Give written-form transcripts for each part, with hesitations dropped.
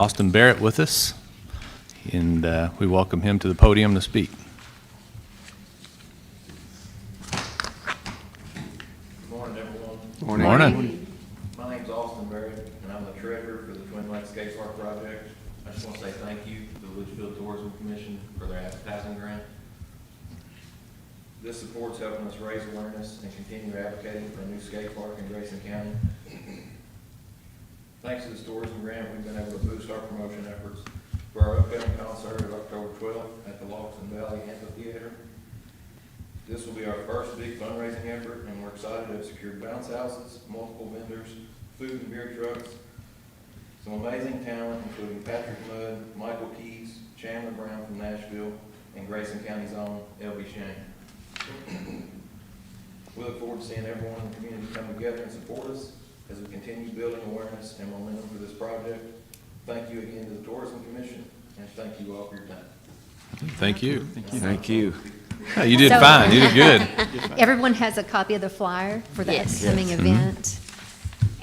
Austin Barrett with us, and we welcome him to the podium to speak. Good morning, everyone. Morning. Morning. My name's Austin Barrett, and I'm the treasurer for the Twin Lakes Skate Park project. I just want to say thank you to the Leitchfield Tourism Commission for their advertising grant. This supports helping us raise awareness and continue advocating for a new skate park in Grayson County. Thanks to this tourism grant, we've been able to boost our promotion efforts for our upcoming concert of October 12th at the Lawson Valley Amphitheater. This will be our first big fundraising effort, and we're excited to have secured bounce houses, multiple vendors, food and beer trucks, some amazing talent, including Patrick Mudd, Michael Keys, Chandler Brown from Nashville, and Grayson County's own L.B. Shane. We look forward to seeing everyone in the community come together and support us as we continue building awareness and momentum for this project. Thank you again to the Tourism Commission, and thank you all for your time. Thank you. Thank you. Oh, you did fine. You did good. Everyone has a copy of the flyer for the Yes. upcoming Yes. event.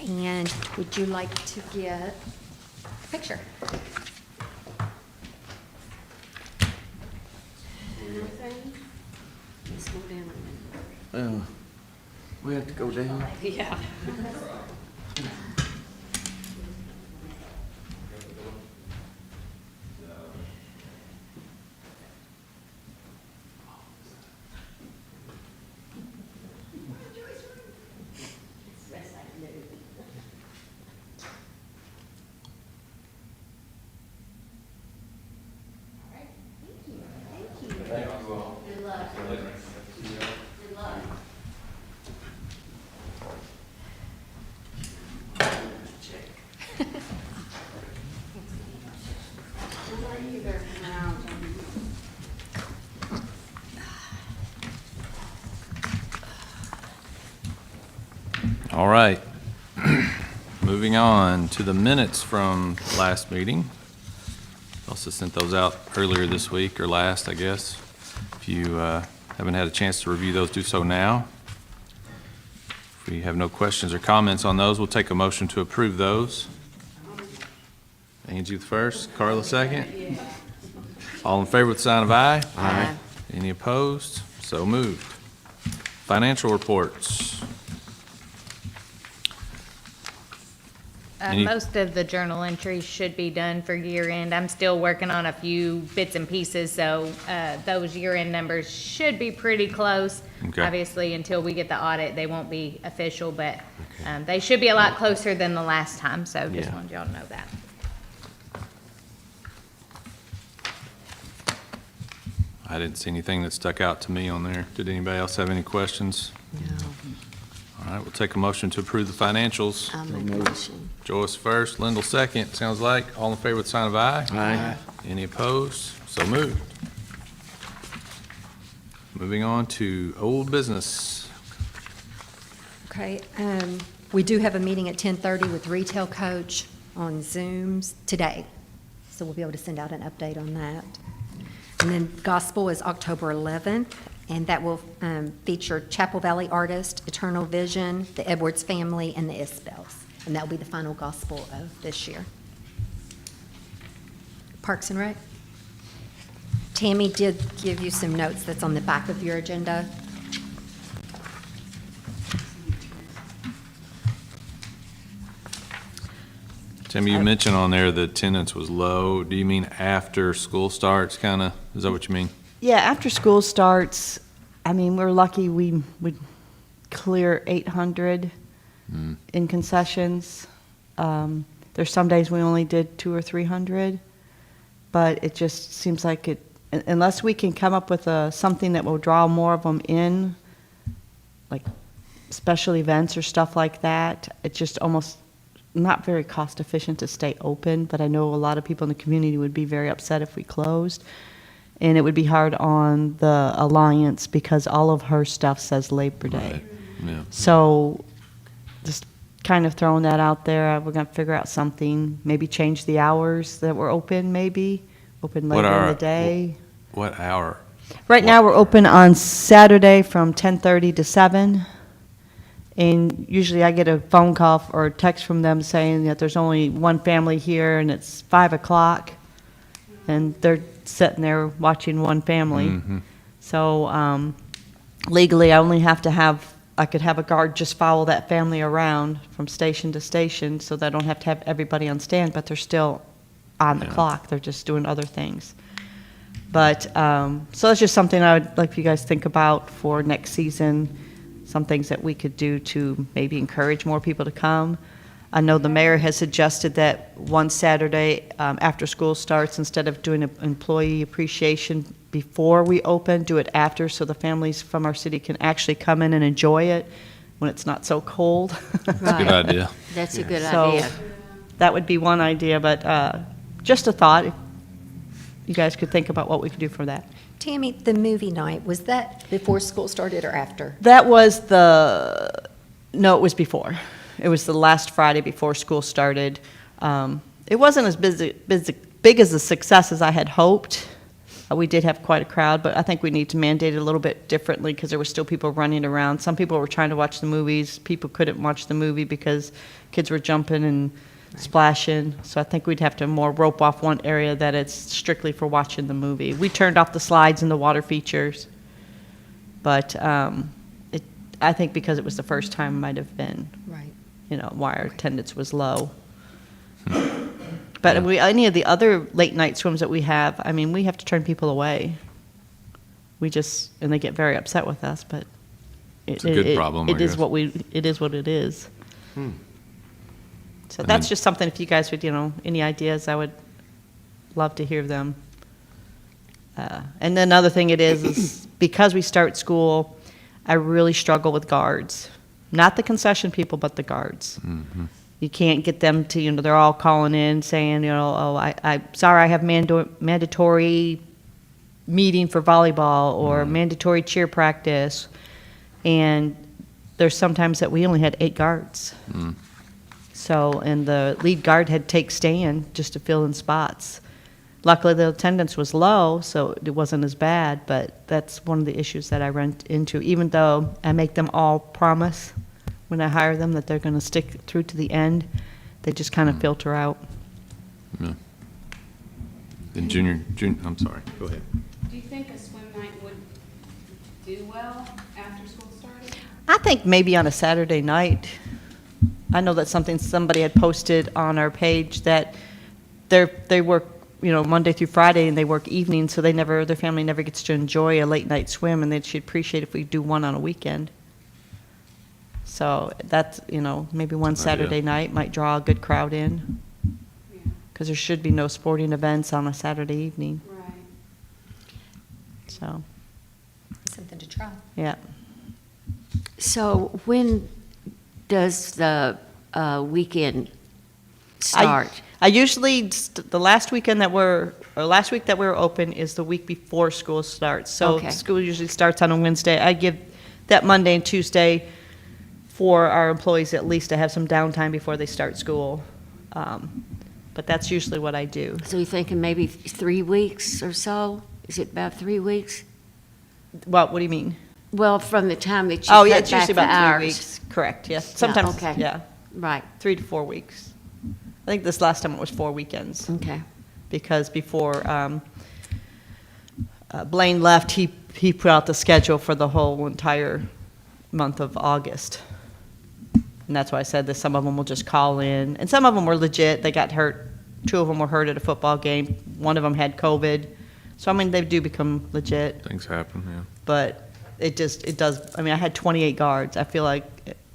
And would you like to get a picture? Let's go down a minute. We have to go down. Yeah. All right. Moving on to the minutes from last meeting. Also sent those out earlier this week, or last, I guess. If you haven't had a chance to review those, do so now. If we have no questions or comments on those, we'll take a motion to approve those. Angie first, Carla second. All in favor with the sign of aye. Aye. Any opposed? So moved. Financial reports. Any- Most of the journal entries should be done for year end. I'm still working on a few bits and pieces, so those year end numbers should be pretty close. Okay. Obviously, until we get the audit, they won't be official, but they should be a lot closer than the last time, so just Yeah. wanted y'all to know that. I didn't see anything that stuck out to me on there. Did anybody else have any questions? No, All right, we'll take a motion to approve the financials. I'll make a motion. Joyce first, Lyndall second. Sounds like all in favor with the sign of aye. Aye. Any opposed? So moved. Moving on to old business. Okay, we do have a meeting at 10:30 with Retail Coach on Zooms today. So we'll be able to send out an update on that. And then Gospel is October 11th, and that will feature Chapel Valley Artist, Eternal Vision, the Edwards Family, and the Isbells. And that will be the final Gospel of this year. Parks and Rec? Tammy did give you some notes that's on the back of your agenda. Tim, you mentioned on there the attendance was low. Do you mean after school starts, kind of? Is that what you mean? Yeah, after school starts, I mean, we're lucky we would clear 800 in concessions. There's some days we only did 200 or 300, but it just seems like it, unless we can come up with something that will draw more of them in, like special events or stuff like that, it's just almost not very cost efficient to stay open, but I know a lot of people in the community would be very upset if we closed. And it would be hard on the Alliance because all of her stuff says Labor Day. Right. Yeah. So just kind of throwing that out there. We're going to figure out something, maybe change the hours that we're open, maybe open later in the day. What hour? Right now, we're open on Saturday from 10:30 to 7, And usually I get a phone call or a text from them saying that there's only one family here and it's 5 o'clock. And they're sitting there watching one family. So legally, I only have to I could have a guard just follow that family around from station to station so that I don't have to have everybody on stand, but they're still on the clock. They're just doing other things. But, so it's just something I would like you guys to think about for next season, some things that we could do to maybe encourage more people to come. I know the mayor has suggested that one Saturday after school starts, instead of doing an employee appreciation before we open, do it after so the families from our city can actually come in and enjoy it when it's not so cold. Good idea. That's a good So idea. that would be one idea, but just a thought. If you guys could think about what we could do for that. Tammy, the movie night, was that before school started or after? That was no, it was before. It was the last Friday before school started. It wasn't as big as a success as I had hoped. We did have quite a crowd, but I think we need to mandate it a little bit differently because there were still people running around. Some people were trying to watch the movies. People couldn't watch the movie because kids were jumping and splashing. So I think we'd have to more rope off one area that it's strictly for watching the movie. We turned off the slides and the water features, but I think because it was the first time might have been, Right. why our attendance was low. But any of the other late night swims that we have, we have to turn people away. And they get very upset with us, but It's a good problem, I It is guess. it is what it is. So that's just something, if you guys would, any ideas, I would love to hear them. And then another thing is because we start school, I really struggle with guards. Not the concession people, but the guards. You can't get them to, they're all calling in saying, I'm sorry, I have mandatory meeting for volleyball or mandatory cheer practice. And there's sometimes that we only had 8 guards. So, and the lead guard had to take stand just to fill in spots. Luckily, the attendance was low, so it wasn't as bad, but that's one of the issues that I run into, even though I make them all promise when I hire them that they're going to stick through to the end, they just kind of filter out. Yeah. Then I'm sorry, go ahead. Do you think a swim night would do well after school started? I think maybe on a Saturday night. I know that's something somebody had posted on our page that they work, Monday through Friday and they work evenings, so their family never gets to enjoy a late night swim, and they'd appreciate if we do one on a weekend. So that's, maybe one Saturday night might draw a good crowd in, Yeah, because there should be no sporting events on a Saturday evening. right. So, Something to try. yeah. So when does the weekend start? I usually, the last week that we're open is the week before school starts. So Okay. school usually starts on a Wednesday. I give that Monday and Tuesday for our employees at least to have some downtime before they start school. But that's usually what I do. So you're thinking maybe 3 weeks or so? Is it about 3 weeks? What do you mean? Well, from the time that you Oh, yeah, cut it's back usually the about 3 hours. weeks. Correct, yes. Sometimes, okay. yeah, Right, 3 to 4 weeks. I think this last time it was 4 weekends. okay. Because before Blaine left, he put out the schedule for the whole entire month of August. And that's why I said that some of them will just call in. And some of them were legit. They got hurt. 2 of them were hurt at a football game. 1 of them had COVID. So, they do become legit. Things happen, yeah. But it does, I had 28 guards. I feel like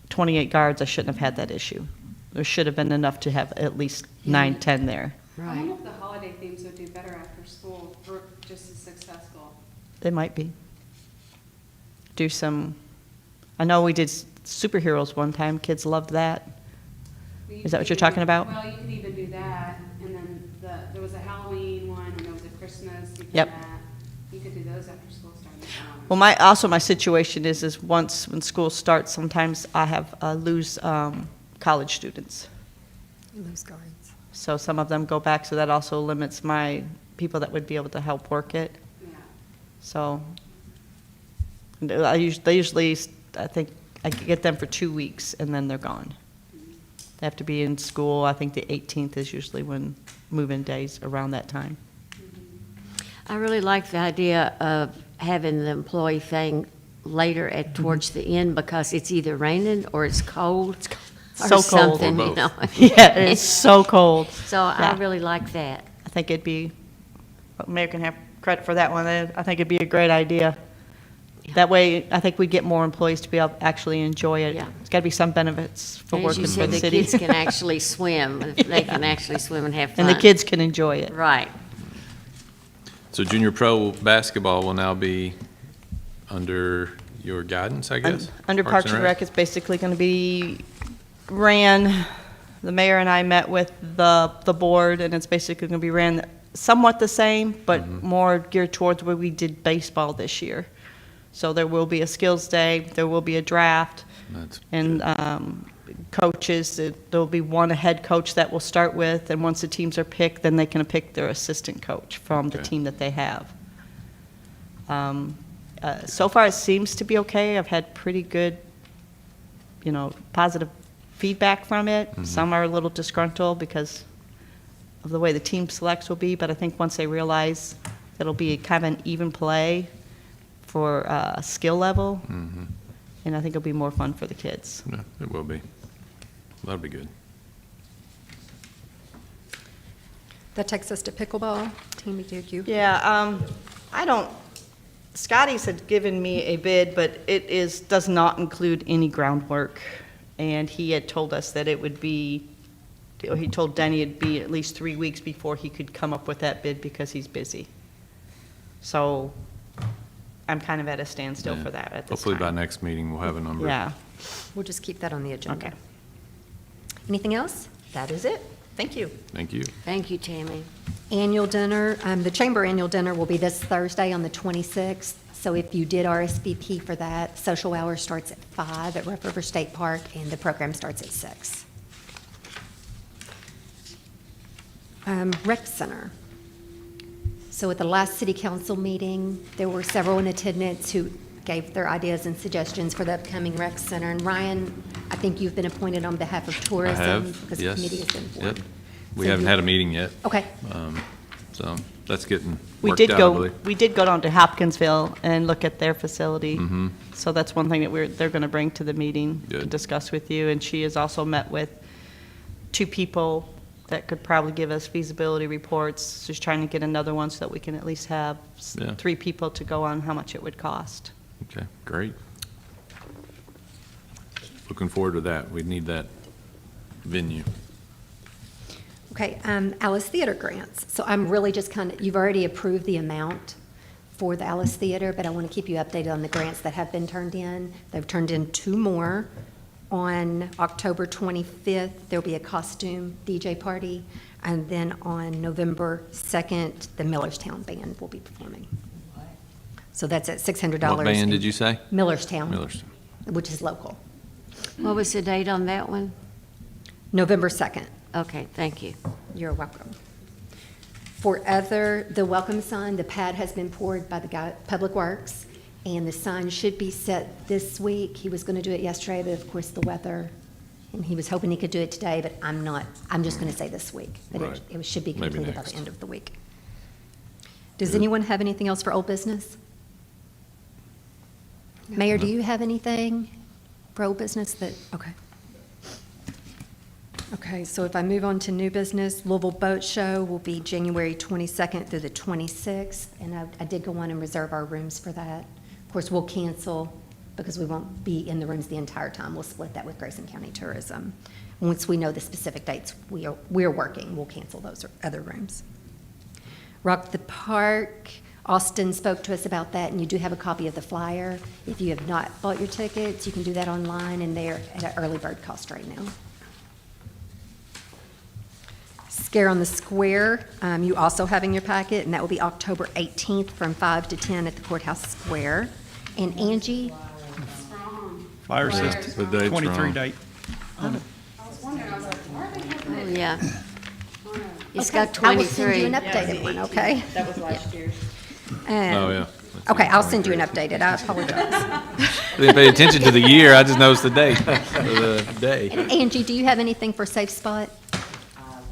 28 guards, I shouldn't have had that issue. There should have been enough to have at least 9, 10 there. I Right. wonder if the holiday themes would do better after school, or just as successful. They might be. I know we did superheroes one time. Kids loved that. Is that what you're talking about? Well, you could even do that, and then there was a Halloween one, and there was a Christmas. You could Yep. do that. You could do those after school started. Well, my situation is once when school starts, sometimes I have lose college students. Lose guards. So some of them go back, so that also limits my people that would be able to help work it. Yeah. So they usually, I think I get them for 2 weeks, and then they're gone. They have to be in school. I think the 18th is usually when move-in days, around that time. I really like the idea of having the employee thing later at, towards the end, because it's either raining or it's cold or So cold. something, Or you know. both. Yeah, it's so cold. So I Yeah. really like that. I think it'd be, Mayor can have credit for that one. I think it'd be a great idea. That way, I think we'd get more employees to be able to actually enjoy it. Yeah. There's got to be some benefits for And as working you for said, the the city. kids can actually swim. They can actually swim and have fun. And the kids can enjoy it. Right. So junior pro basketball will now be under your guidance, I guess? Under Parks and Rec, it's basically going to be ran, the mayor and I met with the board, and it's basically going to be ran somewhat the same, but more geared towards where we did baseball this year. So there will be a skills day, there will be a draft, That's and coaches, there'll be one head coach that we'll start with, and once the teams are picked, then they can pick their assistant coach from the Okay. team that they have. So far, it seems to be okay. I've had pretty good, positive feedback from it. Some are a little disgruntled because of the way the team selects will be, but I think once they realize that it'll be kind of an even play for skill level, and I think it'll be more fun for the kids. Yeah, it will be. That'll be good. That takes us to pickleball. Tammy, did you? Yeah, Scotty's had given me a bid, but does not include any groundwork. And he had told us that it would be, he told Denny it'd be at least 3 weeks before he could come up with that bid because he's busy. So I'm kind of at a standstill Yeah. for that at this Hopefully by time. next meeting, we'll have a number. Yeah, We'll just keep that on the agenda. okay. Anything else? That is it. Thank you. Thank you. Thank you, Tammy. Annual dinner, the chamber annual dinner will be this Thursday on the 26th. So if you did RSVP for that, social hour starts at 5 at Rough River State Park, and the program starts at 6. Rec Center. So at the last city council meeting, there were several in attendance who gave their ideas and suggestions for the upcoming rec center. And Ryan, I think you've been appointed on behalf of I tourism. have, Because the yes. committee has been formed. Yep. We So haven't you- had a meeting yet, Okay, so that's getting We worked did out, I go, believe. we did go down to Hopkinsville and look at their facility. Mm-hmm. So that's one thing that they're going to bring to the meeting to Good. discuss with you. And she has also met with 2 people that could probably give us feasibility reports. She's trying to get another one so that we can at least have Yeah. 3 people to go on how much it would cost. Okay, great. Looking forward to that. We need that venue. okay, Alice Theater grants. So I'm really just you've already approved the amount for the Alice Theater, but I want to keep you updated on the grants that have been turned in. They've turned in 2 more. On October 25th, there'll be a costume DJ party, and then on November 2nd, the Millerstown Band will be performing. So that's at $600. What band did you say? Millerstown. Millerstown. Which is local. What was the date on that one? November 2nd. Okay, thank you. You're welcome. For the welcome sign, the pad has been poured by the guy, Public Works, and the sign should be set this week. He was going to do it yesterday, but of course the weather, and he was hoping he could do it today, but I'm just going to say this week. But Right. it should be Maybe completed by next. the end of the week. Does Good. anyone have anything else for old business? Mayor, do you have anything for old business okay. Okay, so if I move on to new business, Louisville Boat Show will be January 22nd through the 26th, and I did go on and reserve our rooms for that. Of course, we'll cancel because we won't be in the rooms the entire time. We'll split that with Grayson County Tourism. Once we know the specific dates we're working, we'll cancel those other rooms. Rock the Park, Austin spoke to us about that, and you do have a copy of the flyer. If you have not bought your tickets, you can do that online, and they're at an early bird cost right now. Scare on the Square, you also have in your packet, and that will be October 18th from 5 to 10 at the Courthouse Square. And Angie, Flyer says The date's 23 wrong. date. I was wondering, I was like, why are they having Oh, it? yeah. Oh, no. It's okay, got I will send you 23. an updated one, okay? That was last year's. Oh, yeah. Okay, I'll send you an updated, I apologize. I didn't pay attention to the year, I just noticed the date, the day. And Angie, do you have anything for Safe Spot?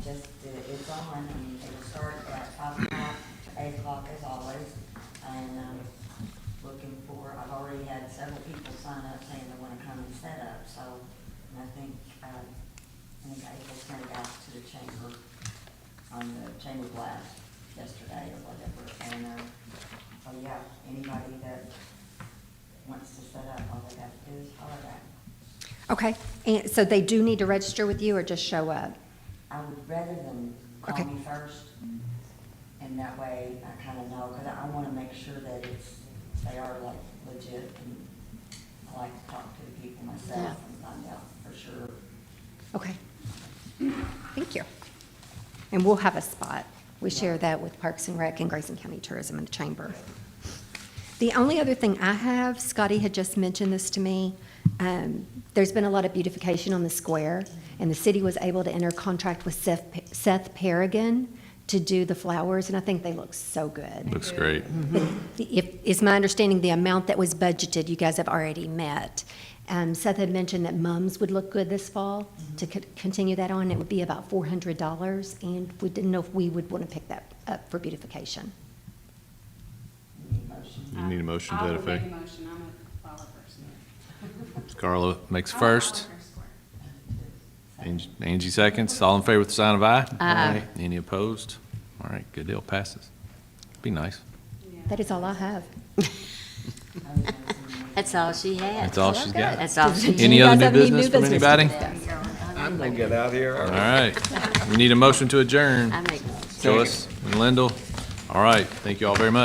Just, it's on, and it'll start at 5 o'clock to 8 o'clock as always. And, looking for, I've already had several people sign up saying they wanna come and set up, so, and I think April sent it out to the chamber, on the chamber blast yesterday or whatever, and, so yeah, anybody that wants to set up, all they got to do is holler back. Okay, and so they do need to register with you or just show up? I would rather them call Okay. me first, and that way I kind of know, because I want to make sure that they are like legit, and I like to talk to the people myself and find out for sure. Okay. Thank you. And we'll have a spot. We share that with Parks and Rec and Grayson County Tourism and the Chamber. The only other thing I have, Scotty had just mentioned this to me, there's been a lot of beautification on the square, and the city was able to enter contract with Seth Paragon to do the flowers, and I think they look so good. Looks great. It's my understanding the amount that was budgeted, you guys have already met. Seth had mentioned that mums would look good this fall. To continue that on, it would be about $400, and we didn't know if we would want to pick that up for beautification. You need a motion to I that will make effect? a motion, I'm a flower person. Carla makes I like first, Walker Square. Angie seconds, all in favor with the sign of aye? Aye. Any opposed? All right, good deal, passes. Be nice. Yeah. That is all I have. That's all she had. That's all she's got. That's all she Any You other guys new have any business new from business anybody? to discuss? I'm gonna get out here. All right, we need a motion to adjourn. I make Joyce and Lyndall. All right, thank you all very much.